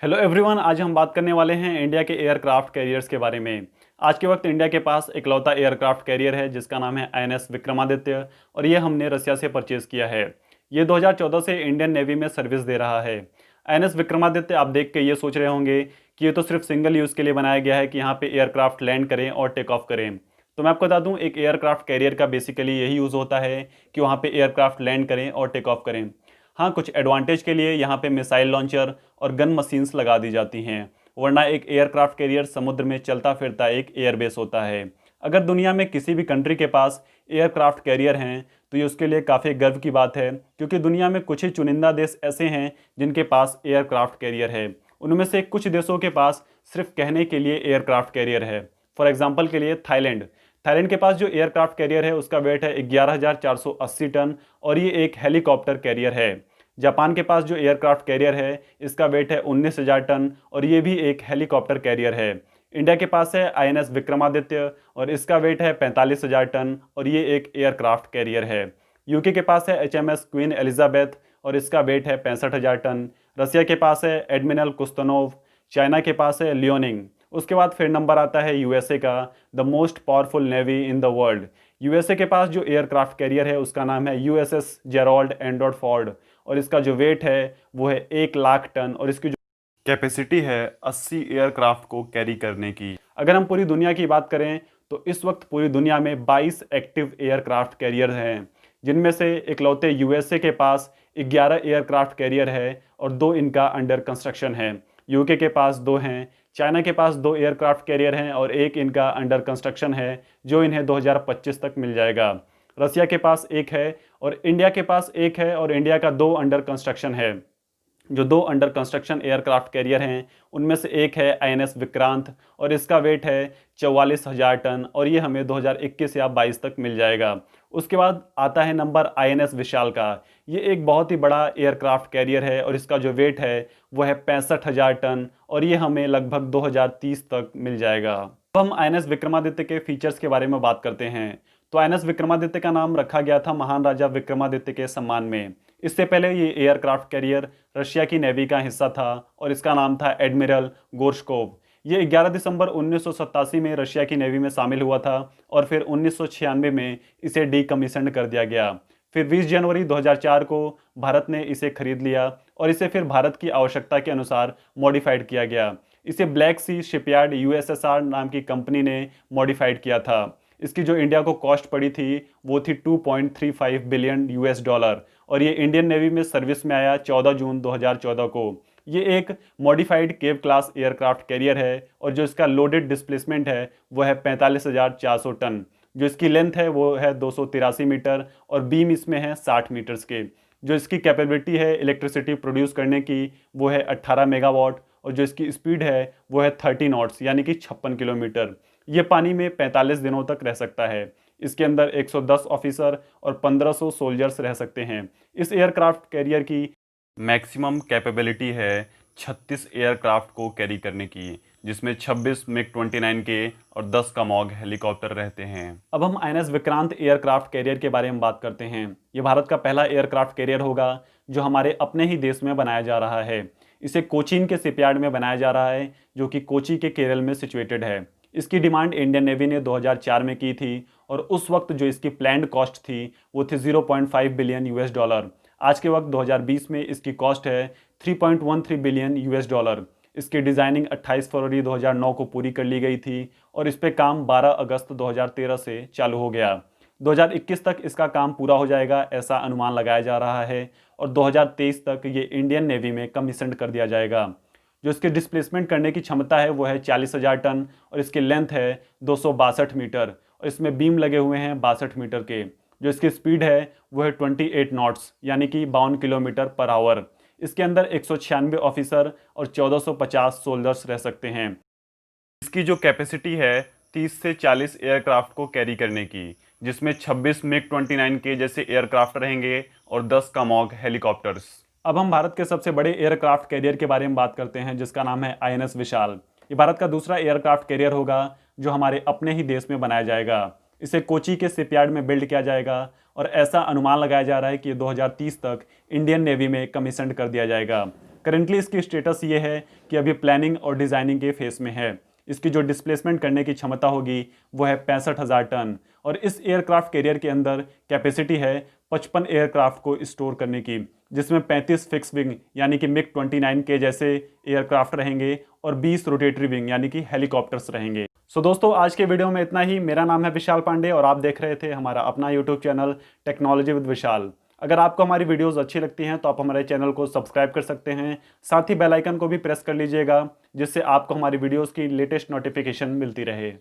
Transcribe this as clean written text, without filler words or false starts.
Hello everyone, आज हम बात करने वाले हैं इंडिया के एयरक्राफ्ट कैरियर्स के बारे में। आज के वक्त इंडिया के पास इकलौता एयरक्राफ्ट कैरियर है जिसका नाम है आईएनएस विक्रमादित्य और ये हमने रसिया से परचेज किया है। ये 2014 से इंडियन नेवी में सर्विस दे रहा है। आईएनएस विक्रमादित्य आप देख के ये सोच रहे होंगे कि ये तो सिर्फ सिंगल यूज़ के लिए बनाया गया है कि यहाँ पे एयरक्राफ्ट लैंड करें और टेक ऑफ करें। तो मैं आपको बता दूँ, एक एयरक्राफ्ट कैरियर का बेसिकली यही यूज़ होता है कि वहाँ पे एयरक्राफ्ट लैंड करें और टेक ऑफ करें। हाँ, कुछ एडवांटेज के लिए यहाँ पे मिसाइल लॉन्चर और गन मशीन्स लगा दी जाती हैं, वरना एक एयरक्राफ्ट कैरियर समुद्र में चलता फिरता एक एयरबेस होता है। अगर दुनिया में किसी भी कंट्री के पास एयरक्राफ्ट कैरियर हैं तो ये उसके लिए काफ़ी गर्व की बात है, क्योंकि दुनिया में कुछ ही चुनिंदा देश ऐसे हैं जिनके पास एयरक्राफ्ट कैरियर है। उनमें से कुछ देशों के पास सिर्फ कहने के लिए एयरक्राफ्ट कैरियर है। फॉर एग्जाम्पल के लिए थाईलैंड। थाईलैंड के पास जो एयरक्राफ्ट कैरियर है उसका वेट है 11,480 टन और ये एक हेलीकॉप्टर कैरियर है। जापान के पास जो एयरक्राफ्ट कैरियर है इसका वेट है 19,000 टन और ये भी एक हेलीकॉप्टर कैरियर है। इंडिया के पास है आईएनएस विक्रमादित्य और इसका वेट है 45,000 टन और ये एक एयरक्राफ्ट कैरियर है। यूके के पास है एचएमएस क्वीन एलिजाबेथ और इसका वेट है 65,000 टन। रसिया के पास है एडमिरल कुस्तनोव। चाइना के पास है लियोनिंग। उसके बाद फिर नंबर आता है यूएसए का, the most powerful navy in the world. USA के पास जो एयरक्राफ्ट कैरियर है उसका नाम है यूएसएस जेरोल्ड एंड्रोड फोर्ड और इसका जो वेट है वो है 1,00,000 टन और इसकी जो कैपेसिटी है 80 एयरक्राफ्ट को कैरी करने की। अगर हम पूरी दुनिया की बात करें तो इस वक्त पूरी दुनिया में 22 एक्टिव एयरक्राफ्ट कैरियर हैं, जिनमें से इकलौते यूएसए के पास 11 एयरक्राफ्ट कैरियर है और 2 इनका अंडर कंस्ट्रक्शन है। यूके के पास 2 हैं। चाइना के पास 2 एयरक्राफ्ट कैरियर हैं और एक इनका अंडर कंस्ट्रक्शन है जो इन्हें 2025 तक मिल जाएगा। रसिया के पास 1 है और इंडिया के पास 1 है और इंडिया का 2 अंडर कंस्ट्रक्शन है। जो 2 अंडर कंस्ट्रक्शन एयरक्राफ्ट कैरियर हैं उनमें से एक है आईएनएस विक्रांत और इसका वेट है 44,000 टन और ये हमें 2021 या 22 तक मिल जाएगा। उसके बाद आता है नंबर आईएनएस विशाल का। ये एक बहुत ही बड़ा एयरक्राफ्ट कैरियर है और इसका जो वेट है वो है 65,000 टन और ये हमें लगभग 2030 तक मिल जाएगा। अब हम आईएनएस विक्रमादित्य के फीचर्स के बारे में बात करते हैं। तो आईएनएस विक्रमादित्य का नाम रखा गया था महान राजा विक्रमादित्य के सम्मान में। इससे पहले ये एयरक्राफ्ट कैरियर रशिया की नेवी का हिस्सा था और इसका नाम था एडमिरल गोर्शकोव। ये 11 दिसंबर 1987 में रशिया की नेवी में शामिल हुआ था और फिर 1996 में इसे डीकमीशन कर दिया गया। फिर 20 जनवरी 2004 को भारत ने इसे खरीद लिया और इसे फिर भारत की आवश्यकता के अनुसार मॉडिफाइड किया गया। इसे ब्लैक सी शिपयार्ड यूएसएसआर नाम की कंपनी ने मॉडिफाइड किया था। इसकी जो इंडिया को कॉस्ट पड़ी थी वो थी 2.35 बिलियन यूएस डॉलर और ये इंडियन नेवी में सर्विस में आया 14 जून 2014 को। ये एक मॉडिफाइड केव क्लास एयरक्राफ्ट कैरियर है और जो इसका लोडेड डिस्प्लेसमेंट है वो है 45,400 टन। जो इसकी लेंथ है वो है 283 मीटर और बीम इसमें है 60 मीटर्स के। जो इसकी कैपेबिलिटी है इलेक्ट्रिसिटी प्रोड्यूस करने की वो है 18 मेगावाट और जो इसकी स्पीड है वो है 30 नॉट्स यानी कि 56 किलोमीटर। ये पानी में 45 दिनों तक रह सकता है। इसके अंदर 110 ऑफिसर और 1500 सोल्जर्स रह सकते हैं। इस एयरक्राफ्ट कैरियर की मैक्सिमम कैपेबिलिटी है 36 एयरक्राफ्ट को कैरी करने की, जिसमें 26 मिग-29 के और 10 कामोग हेलीकॉप्टर रहते हैं। अब हम आईएनएस विक्रांत एयरक्राफ्ट कैरियर के बारे में बात करते हैं। ये भारत का पहला एयरक्राफ्ट कैरियर होगा जो हमारे अपने ही देश में बनाया जा रहा है। इसे कोचीन के शिपयार्ड में बनाया जा रहा है जो कि कोची के केरल में सिचुएटेड है। इसकी डिमांड इंडियन नेवी ने 2004 में की थी और उस वक्त जो इसकी प्लान्ड कॉस्ट थी वो थी 0.5 बिलियन यूएस डॉलर। आज के वक्त 2020 में इसकी कॉस्ट है 3.13 बिलियन यूएस डॉलर। इसकी डिज़ाइनिंग 28 फरवरी 2009 को पूरी कर ली गई थी और इस पे काम 12 अगस्त 2013 से चालू हो गया। 2021 तक इसका काम पूरा हो जाएगा ऐसा अनुमान लगाया जा रहा है और 2023 तक ये इंडियन नेवी में कमीशन कर दिया जाएगा। जो इसके डिस्प्लेसमेंट करने की क्षमता है वो है 40,000 टन और इसकी लेंथ है 262 मीटर और इसमें बीम लगे हुए हैं 62 मीटर के। जो इसकी स्पीड है वो है 28 नॉट्स यानी कि 52 किलोमीटर पर आवर। इसके अंदर 196 ऑफिसर और 1450 सोल्जर्स रह सकते हैं। इसकी जो कैपेसिटी है 30 से 40 एयरक्राफ्ट को कैरी करने की, जिसमें 26 मिग-29 के जैसे एयरक्राफ्ट रहेंगे और 10 कामोग हेलीकॉप्टर्स। अब हम भारत के सबसे बड़े एयरक्राफ्ट कैरियर के बारे में बात करते हैं जिसका नाम है आईएनएस विशाल। ये भारत का दूसरा एयरक्राफ्ट कैरियर होगा जो हमारे अपने ही देश में बनाया जाएगा। इसे कोची के शिपयार्ड में बिल्ड किया जाएगा और ऐसा अनुमान लगाया जा रहा है कि 2030 तक इंडियन नेवी में कमीशन कर दिया जाएगा। करेंटली इसकी स्टेटस ये है कि अभी प्लानिंग और डिज़ाइनिंग के फेस में है। इसकी जो डिस्प्लेसमेंट करने की क्षमता होगी वो है 65,000 टन और इस एयरक्राफ्ट कैरियर के अंदर कैपेसिटी है 55 एयरक्राफ्ट को स्टोर करने की, जिसमें 35 फिक्स विंग यानी कि मिग 29 के जैसे एयरक्राफ्ट रहेंगे और 20 रोटेटरी विंग यानी कि हेलीकॉप्टर्स रहेंगे। सो दोस्तों, आज के वीडियो में इतना ही। मेरा नाम है विशाल पांडे और आप देख रहे थे हमारा अपना यूट्यूब चैनल टेक्नोलॉजी विद विशाल। अगर आपको हमारी वीडियोस अच्छी लगती हैं तो आप हमारे चैनल को सब्सक्राइब कर सकते हैं, साथ ही बेल आइकन को भी प्रेस कर लीजिएगा जिससे आपको हमारी वीडियोस की लेटेस्ट नोटिफिकेशन मिलती रहे।